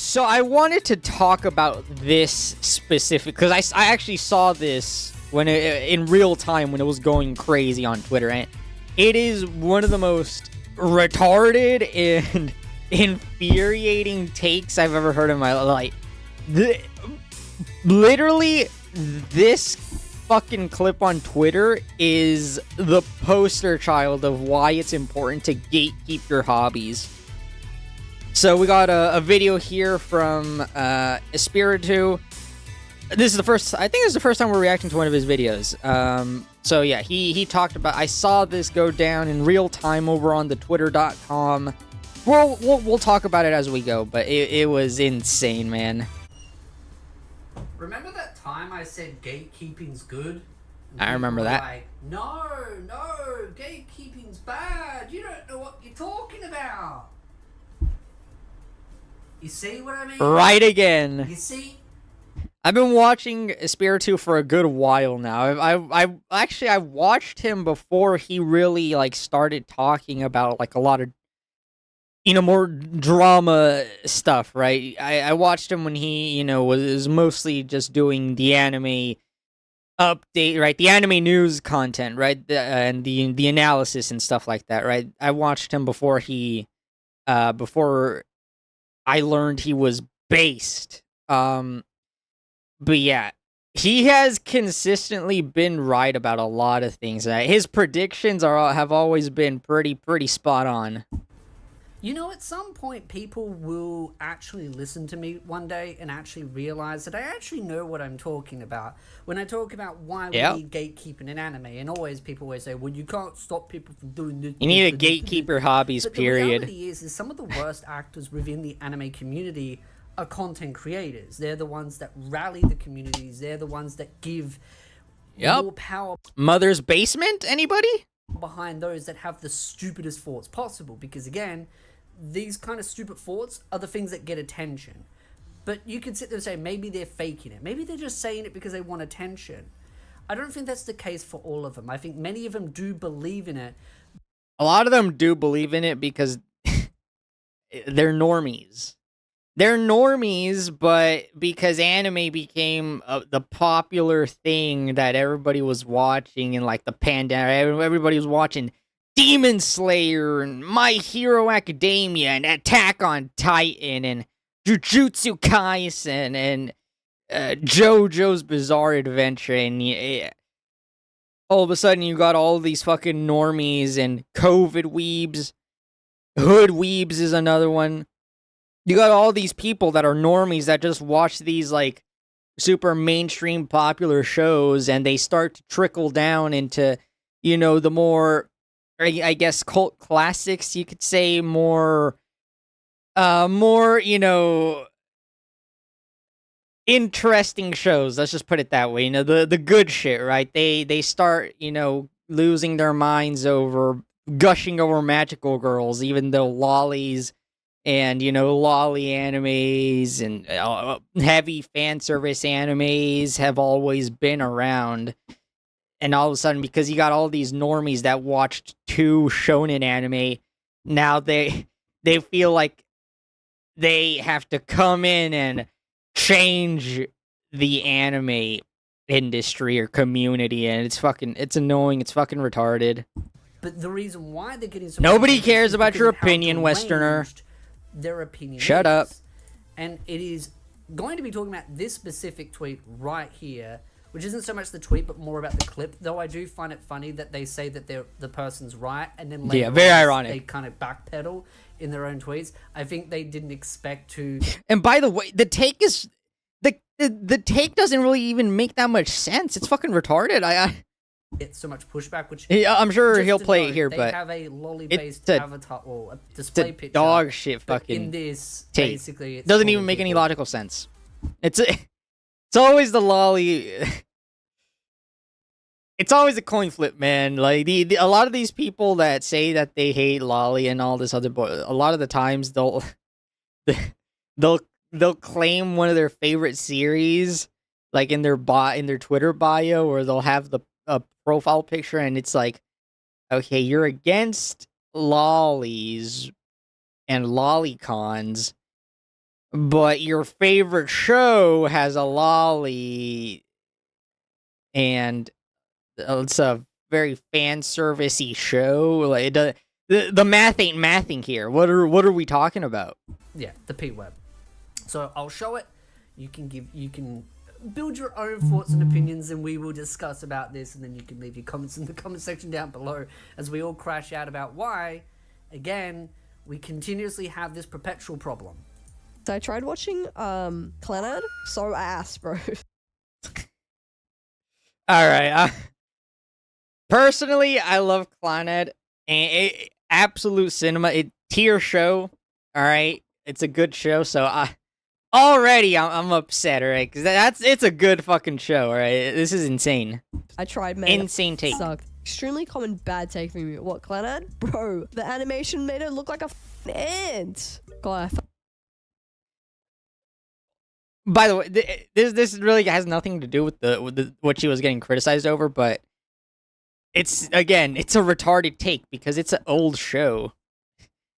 So I wanted to talk about this specific because I actually saw this when in real time when it was going crazy on Twitter, and it is one of the most retarded and infuriating takes I've ever heard in my life. Literally, this fucking clip on Twitter is the poster child of why it's important to gatekeep your hobbies. So we got a video here from Espiritu. This is the first, I think this is the first time we're reacting to one of his videos. So yeah, he talked about, I saw this go down in real time over on the twitter.com. We'll talk about it as we go, but it was insane, man. Remember that time I said gatekeeping's good? I remember that. Like, no, gatekeeping's bad. You don't know what you're talking about. You see what I mean? Right again. You see? I've been watching Espiritu for a good while now. I actually watched him before he really like started talking about like a lot of more drama stuff, right? I watched him when he, was mostly just doing the anime update, right? The anime news content, right? And the analysis and stuff like that, right? I watched him before before I learned he was based. But yeah, he has consistently been right about a lot of things. His predictions have always been pretty spot on. You know, at some point, people will actually listen to me one day and actually realize that I actually know what I'm talking about. When I talk about why we need gatekeeping in anime, and people always say, well, you can't stop people from doing this. You need a gatekeeper hobbies, but period. The reality is some of the worst actors within the anime community are content creators. They're the ones that rally the communities. They're the ones that give more power. Mother's Basement, anybody? Behind those that have the stupidest thoughts possible, because again, these kind of stupid thoughts are the things that get attention. But you can sit there and say maybe they're faking it, maybe they're just saying it because they want attention. I don't think that's the case for all of them. I think many of them do believe in it. A lot of them do believe in it because they're normies. They're normies, but because anime became the popular thing that everybody was watching in like the pandemic, everybody was watching Demon Slayer and My Hero Academia and Attack on Titan and Jujutsu Kaisen and JoJo's Bizarre Adventure, and all of a sudden you got all these fucking normies and COVID weebs. Hood weebs is another one. You got all these people that are normies that just watch these like super mainstream popular shows, and they start to trickle down into, the more, I guess, cult classics, you could say, more, interesting shows. Let's just put it that way. The good shit, right? They start, losing their minds over gushing over magical girls, even though lollies and, lolly animes and heavy fan service animes have always been around. And all of a sudden, because you got all these normies that watched 2 shonen anime, now they feel like they have to come in and change the anime industry or community, and it's annoying, it's fucking retarded. But the reason why they're getting so nobody cares about your opinion, Westerner. Their opinion. Shut up. And it is going to be talking about this specific tweet right here, which isn't so much the tweet, but more about the clip. Though I do find it funny that they say that the person's right, and then later very ironic. They kind of backpedal in their own tweets. I think they didn't expect to. And by the way, the take is the take doesn't really even make that much sense. It's fucking retarded. I get so much pushback, which I'm sure he'll play it here, they but have a lolly-based avatar or a display picture. Dog shit, fucking. In this, take. Basically, it doesn't even make any logical sense. It's always the lolly. It's always a coin flip, man. Like a lot of these people that say that they hate lolly and all this other a lot of the times they'll claim one of their favorite series, like in their Twitter bio, or they'll have the profile picture, and it's like, okay, you're against lollies and lollicons, but your favorite show has a lolly, and it's a very fan servicey show. Like the math ain't mathing here. What are we talking about? Yeah, the P word. So I'll show it. You can build your own thoughts and opinions, and we will discuss about this, and then you can leave your comments in the comment section down below as we all crash out about why, again, we continuously have this perpetual problem. So I tried watching Clannad, so ass, bro. All right. Personally, I love Clannad, and absolute cinema. Tier show. All right, it's a good show. So already I'm upset. All right, because it's a good fucking show. All right, this is insane. I tried, man. Insane take. Sucked. Extremely common bad take from you. What, Clannad? Bro, the animation made it look like a ant. God, By the way, this really has nothing to do with what she was getting criticized over, but it's a retarded take because it's an old show.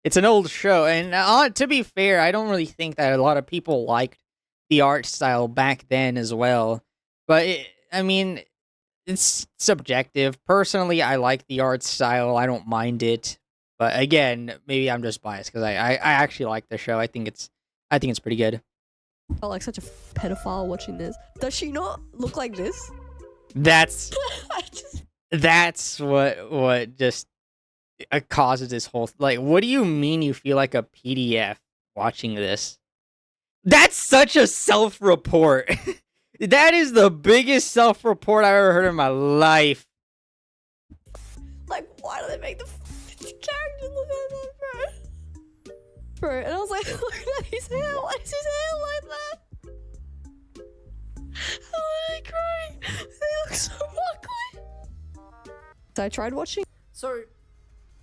It's an old show, and to be fair, I don't really think that a lot of people liked the art style back then as well. But I mean, it's subjective. Personally, I like the art style. I don't mind it. But again, maybe I'm just biased because I actually like the show. I think it's pretty good. I felt like such a pedophile watching this. Does she not look like this? That's I just... that's what just causes this whole like. What do you mean you feel like a PDF watching this? That's such a self-report. That is the biggest self-report I've ever heard in my life. Like, why do they make the character look like that, bro? Bro, and I was like, look at his hair. Why is his hair like that? How am I crying? They look so ugly. So I tried watching. So,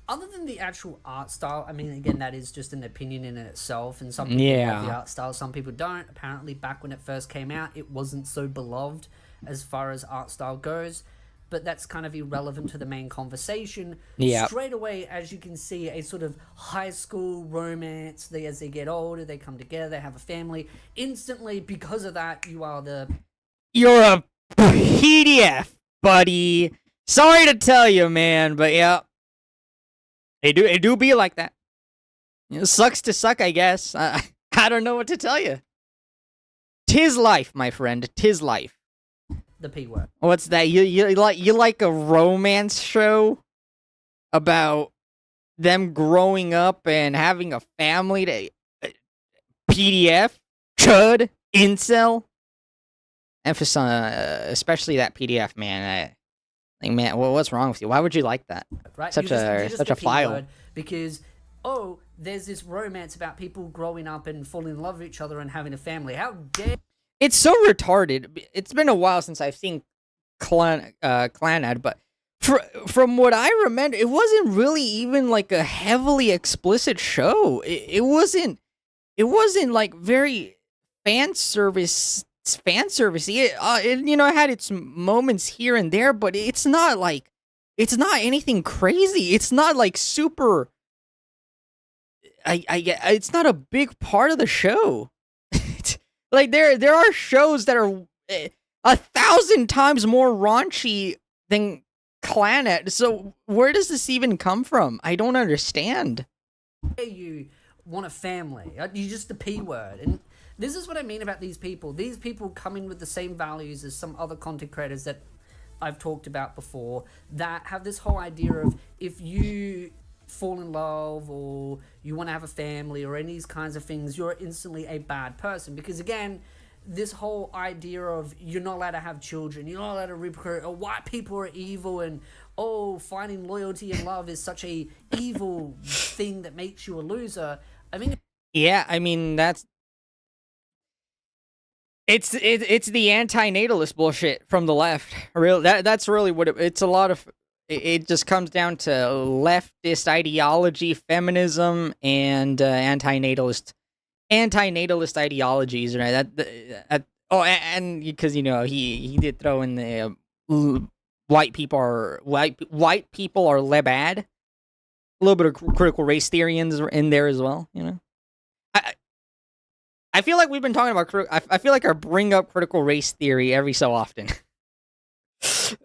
other than the actual art style, I mean, again, that is just an opinion in itself, and some people love the art style, some people don't. Apparently, back when it first came out, it wasn't so beloved as far as art style goes, but that's kind of irrelevant to the main conversation. Yeah. Straight away, as you can see, a sort of high school romance. As they get older, they come together, they have a family. Instantly, because of that, You're a PDF, buddy. Sorry to tell you, man, but yeah. It do be like that. It sucks to suck, I guess. I don't know what to tell you. 'Tis life, my friend. 'Tis life. The P word. What's that? You like a romance show about them growing up and having a family? To PDF, chud, incel. Emphasis on especially that PDF, man. Like, man, what's wrong with you? Why would you like that? Right? Such a file. Because there's this romance about people growing up and falling in love with each other and having a family. How dare? It's so retarded. It's been a while since I've seen Clannad, but from what I remember, it wasn't really even like a heavily explicit show. It wasn't like very fan servicey. It had its moments here and there, but it's not anything crazy. It's not like super. It's not a big part of the show. Like there are shows that are 1,000 times more raunchy than Clannad. So where does this even come from? I don't understand. You want a family? You just the P word, and this is what I mean about these people. These people come in with the same values as some other content creators that I've talked about before that have this whole idea of if you fall in love or you want to have a family or any of these kinds of things, you're instantly a bad person. Because again, this whole idea of you're not allowed to have children, you're not allowed to reproduce, or white people are evil, and finding loyalty and love is such a evil thing that makes you a loser. I mean, yeah, I mean it's the anti-natalist bullshit from the left. That's really what it's a lot of. It just comes down to leftist ideology, feminism, and anti-natalist ideologies, right? And because he did throw in the white people are bad. A little bit of critical race theory in there as well, I feel like we've been talking about. I feel like I bring up critical race theory every so often,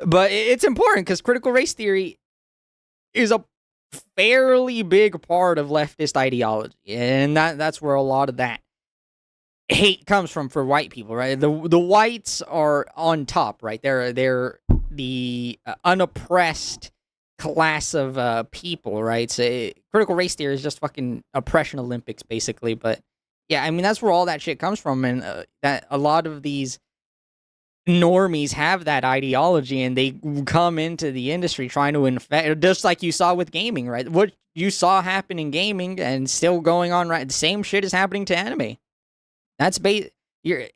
but it's important because critical race theory is a fairly big part of leftist ideology, and that's where a lot of that hate comes from for white people, right? The whites are on top, right? They're the unoppressed class of people, right? So critical race theory is just fucking oppression Olympics, basically. But yeah, I mean that's where all that shit comes from, and that a lot of these normies have that ideology, and they come into the industry trying to infect, just like you saw with gaming, right? What you saw happen in gaming and still going on, right? The same shit is happening to anime. That's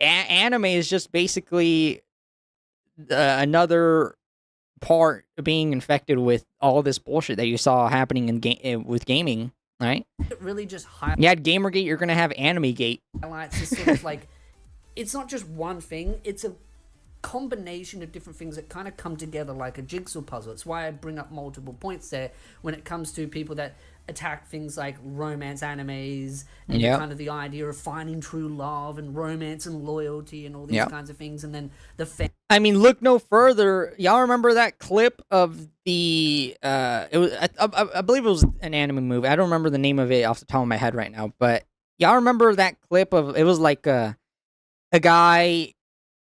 anime is just basically another part of being infected with all this bullshit that you saw happening with gaming, right? It really just You had Gamergate, you're gonna have AnimeGate. highlights this sort of like, it's not just one thing, it's a combination of different things that kind of come together like a jigsaw puzzle. It's why I bring up multiple points there when it comes to people that attack things like romance animes and kind of the idea of finding true love and romance and loyalty and all these kinds of things, and then I mean, look no further. Y'all remember that clip of the it was I believe it was an anime movie. I don't remember the name of it off the top of my head right now, but y'all remember that clip of, it was like a guy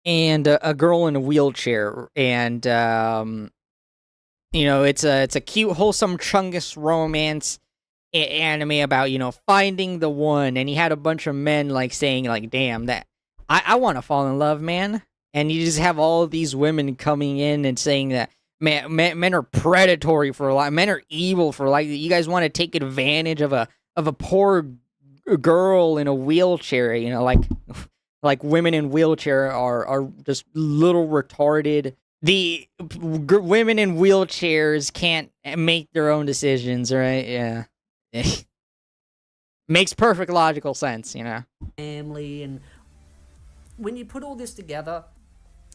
and a girl in a wheelchair, and you know, it's a cute, wholesome Chungus romance anime about, you know, finding the one, and he had a bunch of men like saying like, damn, that I want to fall in love, man. And you just have all of these women coming in and saying that men are predatory for life, men are evil for life, you guys want to take advantage of a poor girl in a wheelchair, you know, like women in wheelchair are just little retarded. The women in wheelchairs can't make their own decisions, right? Yeah. Makes perfect logical sense, you know. family, and when you put all this together,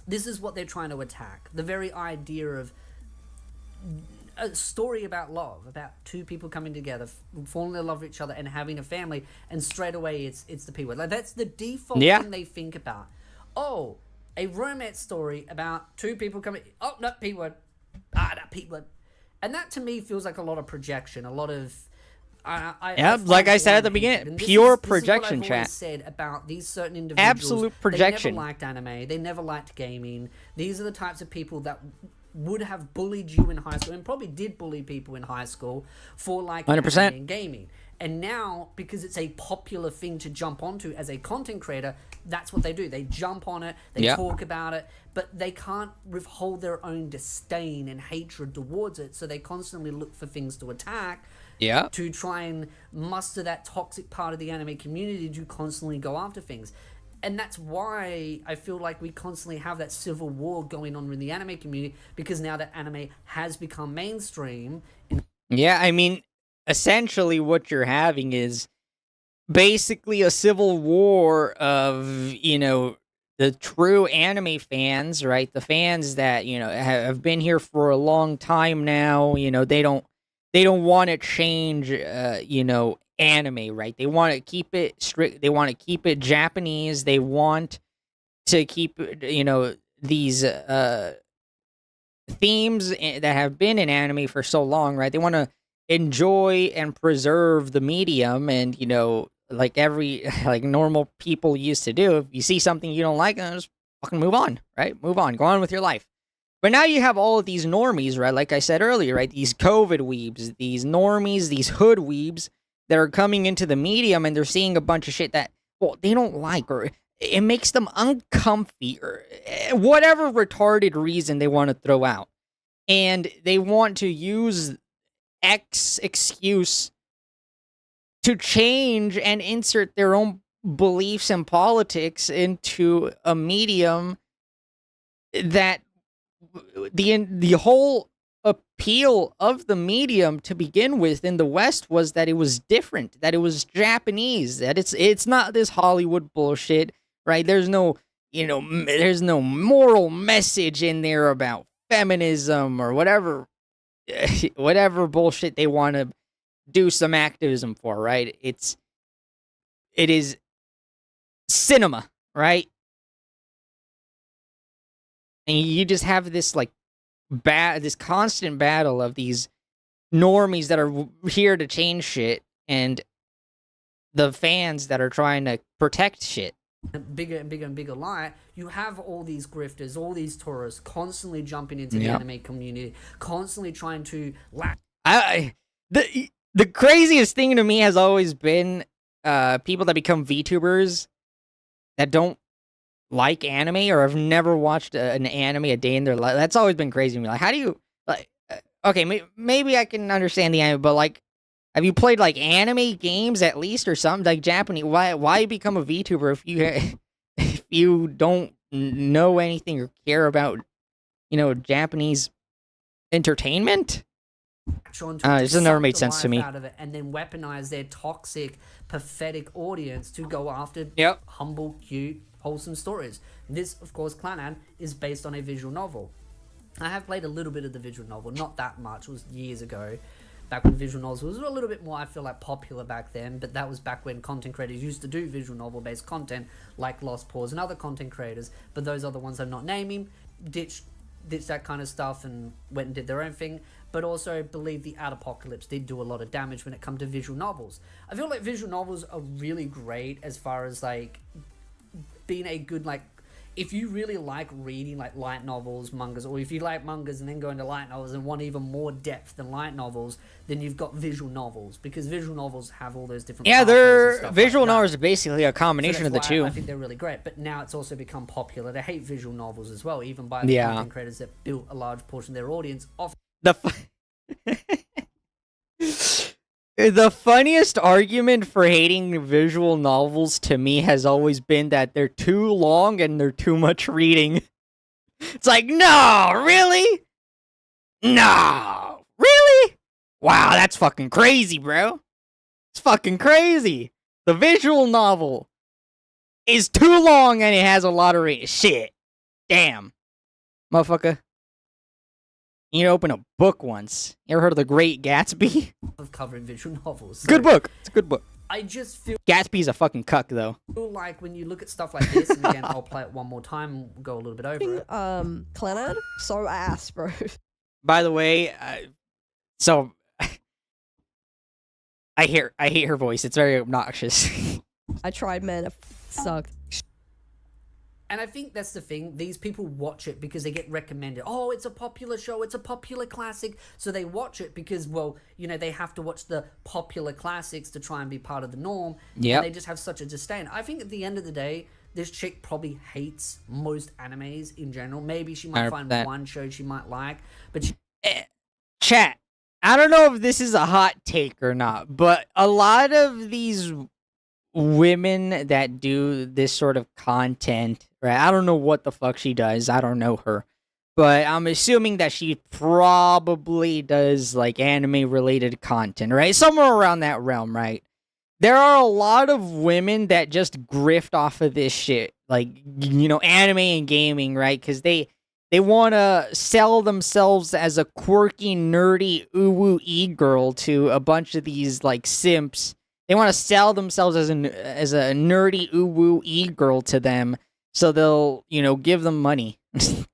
this is what they're trying to attack. The very idea of a story about love, about two people coming together, falling in love with each other and having a family, and straight away it's the P word. Like, that's the default thing they think about. Oh, a romance story about two people coming, oh, no, P word. That P word. And that to me feels like a lot of projection, a lot of like I said at the beginning, pure projection, chat. Said about these certain individuals, absolute projection. They never liked anime. They never liked gaming. These are the types of people that would have bullied you in high school, and probably did bully people in high school for like 100% anime and gaming. And now, because it's a popular thing to jump onto as a content creator, that's what they do. They jump on it, they talk about it, but they can't withhold their own disdain and hatred towards it, so they constantly look for things to attack. To try and muster that toxic part of the anime community to constantly go after things. And that's why I feel like we constantly have that civil war going on in the anime community, because now that anime has become mainstream. Yeah, I mean, essentially what you're having is basically a civil war of, you know, the true anime fans, right? The fans that, you know, have been here for a long time now, you know, they don't want to change, you know, anime, right? They want to keep it strict. They want to keep it Japanese. They want to keep, you know, these themes that have been in anime for so long, right? They want to enjoy and preserve the medium, and, you know, like like normal people used to do. If you see something you don't like, just fucking move on, right? Move on. Go on with your life. But now you have all of these normies, right? Like I said earlier, right? These COVID weebs, these normies, these hood weebs that are coming into the medium, and they're seeing a bunch of shit that, well, they don't like, or it makes them uncomfy, or whatever retarded reason they want to throw out. And they want to use X excuse to change and insert their own beliefs and politics into a medium that the whole appeal of the medium to begin with in the West was that it was different, that it was Japanese, that it's not this Hollywood bullshit, right? There's no, you know, there's no moral message in there about feminism or whatever bullshit they want to do some activism for, right? It is cinema, right? And you just have this like this constant battle of these normies that are here to change shit and the fans that are trying to protect shit. Bigger and bigger and bigger light, you have all these grifters, all these tourists constantly jumping into the anime community, constantly trying to the craziest thing to me has always been people that become VTubers that don't like anime or have never watched an anime a day in their life. That's always been crazy to me. Like, how do you like? Okay, maybe I can understand the anime, but like, have you played like anime games at least or something like Japanese? Why become a VTuber if you don't know anything or care about Japanese entertainment? It just never made sense to me. Out of it and then weaponize their toxic, pathetic audience to go after humble, cute, wholesome stories. This, of course, Clannad is based on a visual novel. I have played a little bit of the visual novel, not that much. It was years ago. Back when visual novels was a little bit more, I feel like, popular back then, but that was back when content creators used to do visual novel-based content, like Lost Pause and other content creators, but those other ones I'm not naming, ditched that kind of stuff and went and did their own thing, but also believe the Apocalypse did do a lot of damage when it comes to visual novels. I feel like visual novels are really great as far as, like, being a good, like, if you really like reading like light novels, mangas, or if you like mangas and then go into light novels and want even more depth than light novels, then you've got visual novels, because visual novels have all those different they're visual novels are basically a combination of the two. I think they're really great, but now it's also become popular to hate visual novels as well, even by the content creators that built a large portion of their audience off The funniest argument for hating visual novels to me has always been that they're too long and they're too much reading. It's like, no, really? No, really? Wow, that's fucking crazy, bro. It's fucking crazy. The visual novel is too long and it has a lot of reading. Shit. Damn. Motherfucker. You need to open a book once. You ever heard of The Great Gatsby? Of covering visual novels. So good book. It's a good book. I just feel Gatsby's a fucking cuck, though. Like when you look at stuff like this, and again, I'll play it one more time, go a little bit over it. Clannad, so ass, bro. By the way, so I hate her voice. It's very obnoxious. I tried, man. It sucked. And I think that's the thing. These people watch it because they get recommended. Oh, it's a popular show. It's a popular classic. So they watch it because, well, they have to watch the popular classics to try and be part of the norm. Yeah. And they just have such a disdain. I think at the end of the day, this chick probably hates most animes in general. Maybe she might find one show she might like. But chat, I don't know if this is a hot take or not, but a lot of these women that do this sort of content, right? I don't know what the fuck she does. I don't know her. But I'm assuming that she probably does like anime related content, right? Somewhere around that realm, right? There are a lot of women that just grift off of this shit, like, anime and gaming, right? Because they want to sell themselves as a quirky, nerdy, uwu e-girl to a bunch of these like simps. They want to sell themselves as a nerdy uwu e-girl to them, so they'll give them money.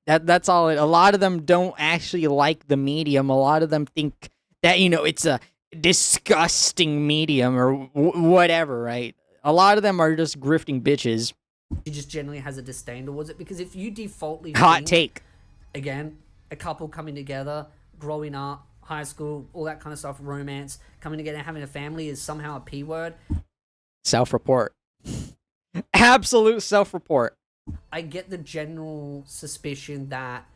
That's all. A lot of them don't actually like the medium. A lot of them think that it's a disgusting medium or whatever, right? A lot of them are just grifting bitches. She just generally has a disdain towards it, because if you defaultly hot take again, a couple coming together, growing up, high school, all that kind of stuff, romance, coming together, having a family is somehow a P word. Self-report. Absolute self-report. I get the general suspicion that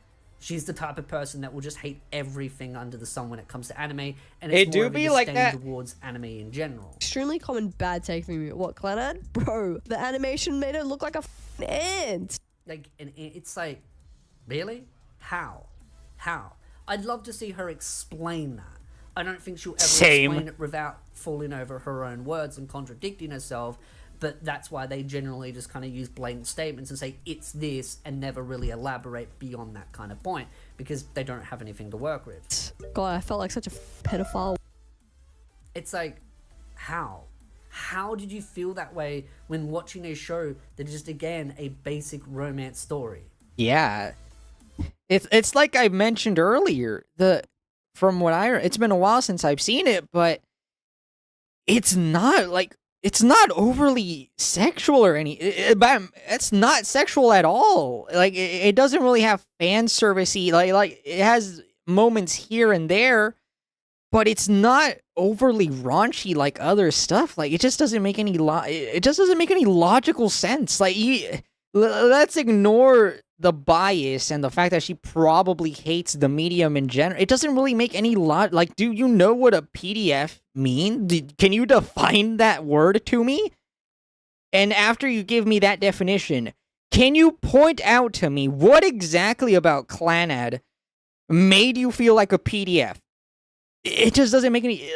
she's the type of person that will just hate everything under the sun when it comes to anime, and it's more of a disdain towards anime in general. Extremely common bad take from you. What, Clannad? Bro, the animation made her look like a ant. Like, and it's like, really? How? I'd love to see her explain that. I don't think she'll ever explain it without falling over her own words and contradicting herself, but that's why they generally just kind of use blatant statements and say, it's this, and never really elaborate beyond that kind of point, because they don't have anything to work with. God, I felt like such a pedophile. It's like, how? How did you feel that way when watching a show that is just, again, a basic romance story? Yeah. It's like I mentioned earlier, from what it's been a while since I've seen it, but it's not overly sexual or but it's not sexual at all. Like it doesn't really have fan servicey, like it has moments here and there, but it's not overly raunchy like other stuff. Like it just doesn't make any logical sense. Like let's ignore the bias and the fact that she probably hates the medium in general. It doesn't really make any like, do you know what a PDF mean? Can you define that word to me? And after you give me that definition, can you point out to me what exactly about Clanad made you feel like a PDF? It just doesn't make any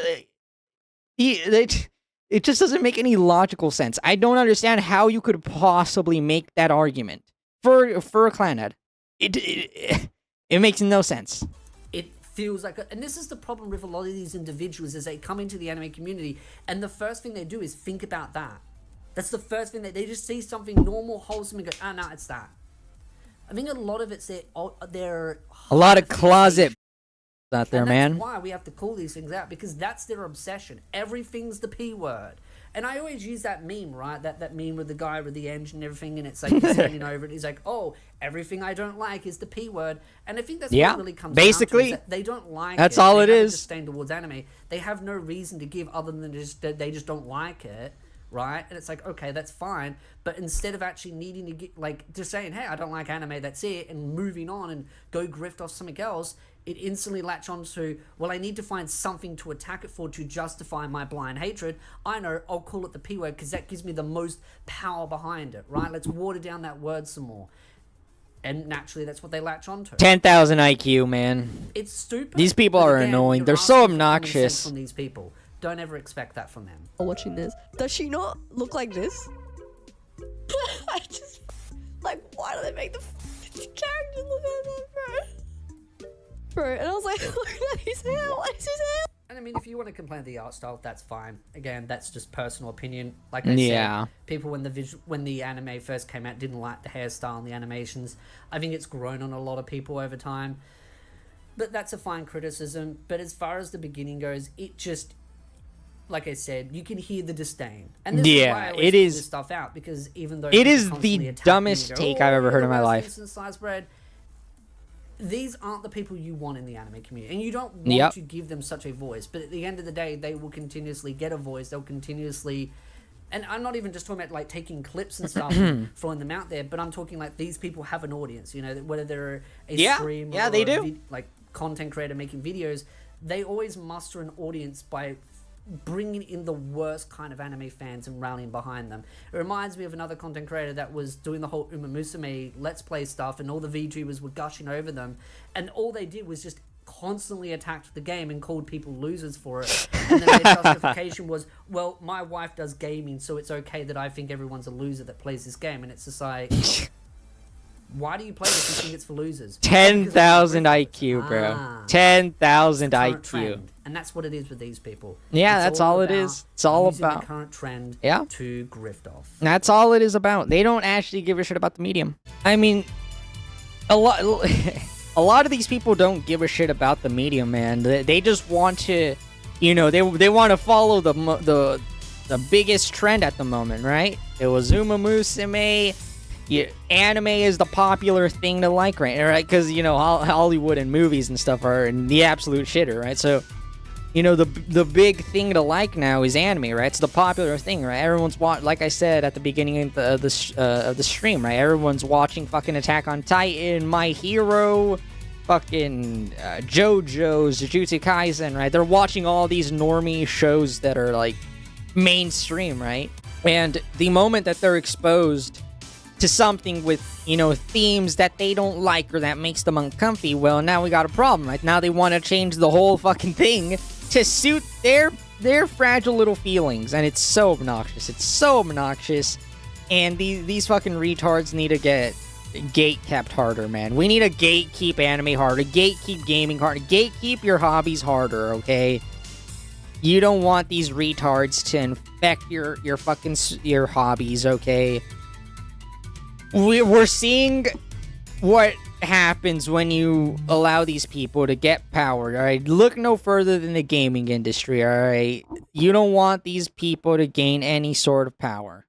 it just doesn't make any logical sense. I don't understand how you could possibly make that argument for a Clanad. It makes no sense. It feels like and this is the problem with a lot of these individuals, is they come into the anime community and the first thing they do is think about that. That's the first thing they just see something normal, wholesome, and go, no, it's that. I think a lot of it's their a lot of closet out there, and man. That's why we have to call these things out, because that's their obsession. Everything's the P word. And I always use that meme, right? That meme with the guy with the engine and everything, and it's like he's standing over it. He's like, "Oh, everything I don't like is the P word." And I think that's what it really comes basically down to, is that they don't like that's it. all it they is. disdain towards anime. They have no reason to give other than they just don't like it, right? And it's like, okay, that's fine. But instead of actually needing to get just saying, "Hey, I don't like anime," that's it, and moving on and go grift off something else, it instantly latch on to, well, I need to find something to attack it for to justify my blind hatred. I know, I'll call it the P word because that gives me the most power behind it, right? Let's water down that word some more. And naturally, that's what they latch on to. 10,000 IQ, man. It's stupid. These people are annoying. They're so obnoxious. From these people. Don't ever expect that from them. Watching this. Does she not look like this? I just... Like, why do they make the characters look like that, bro? Bro, and I was like, look at his hair, what is his hair? And I mean, if you want to complain of the art style, that's fine. Again, that's just personal opinion. Like I said, people when the anime first came out didn't like the hairstyle and the animations. I think it's grown on a lot of people over time. But that's a fine criticism. But as far as the beginning goes, it just, like I said, you can hear the disdain. And this is why I always pull this stuff out, because even though it is the dumbest take I've ever heard in my life. Sliced bread, these aren't the people you want in the anime community, and you don't want to give them such a voice. But at the end of the day, they will continuously get a voice. They'll continuously, and I'm not even just talking about taking clips and stuff and throwing them out there, but I'm talking these people have an audience. You know, whether they're a streamer or they do. Content creator making videos, they always muster an audience by bringing in the worst kind of anime fans and rallying behind them. It reminds me of another content creator that was doing the whole Uma Musume Let's Play stuff, and all the VTubers were gushing over them, and all they did was just constantly attacked the game and called people losers for it. And then their justification was, well, my wife does gaming, so it's okay that I think everyone's a loser that plays this game. And it's just like, why do you play this? You think it's for losers? 10,000 IQ, bro. 10,000 IQ. Trend. And that's what it is with these people. Yeah, that's all it is. It's all using about the current trend to grift off. That's all it is about. They don't actually give a shit about the medium. I mean, a lot of these people don't give a shit about the medium, man. They just want to, they want to follow the biggest trend at the moment, right? It was Uma Musume. Anime is the popular thing to like, right? Because Hollywood and movies and stuff are the absolute shitter, right? So, the big thing to like now is anime, right? It's the popular thing, right? Everyone's like I said at the beginning of the stream, right? Everyone's watching fucking Attack on Titan, My Hero, fucking JoJo's, Jujutsu Kaisen, right? They're watching all these normie shows that are mainstream, right? And the moment that they're exposed to something with, themes that they don't like or that makes them uncomfy, well, now we got a problem, right? Now they want to change the whole fucking thing to suit their fragile little feelings, and it's so obnoxious. It's so obnoxious, and these fucking retards need to get gate-kept harder, man. We need to gatekeep anime harder, gatekeep gaming harder, gatekeep your hobbies harder, okay? You don't want these retards to infect your your hobbies, okay? We're seeing what happens when you allow these people to get power, alright? Look no further than the gaming industry, alright? You don't want these people to gain any sort of power.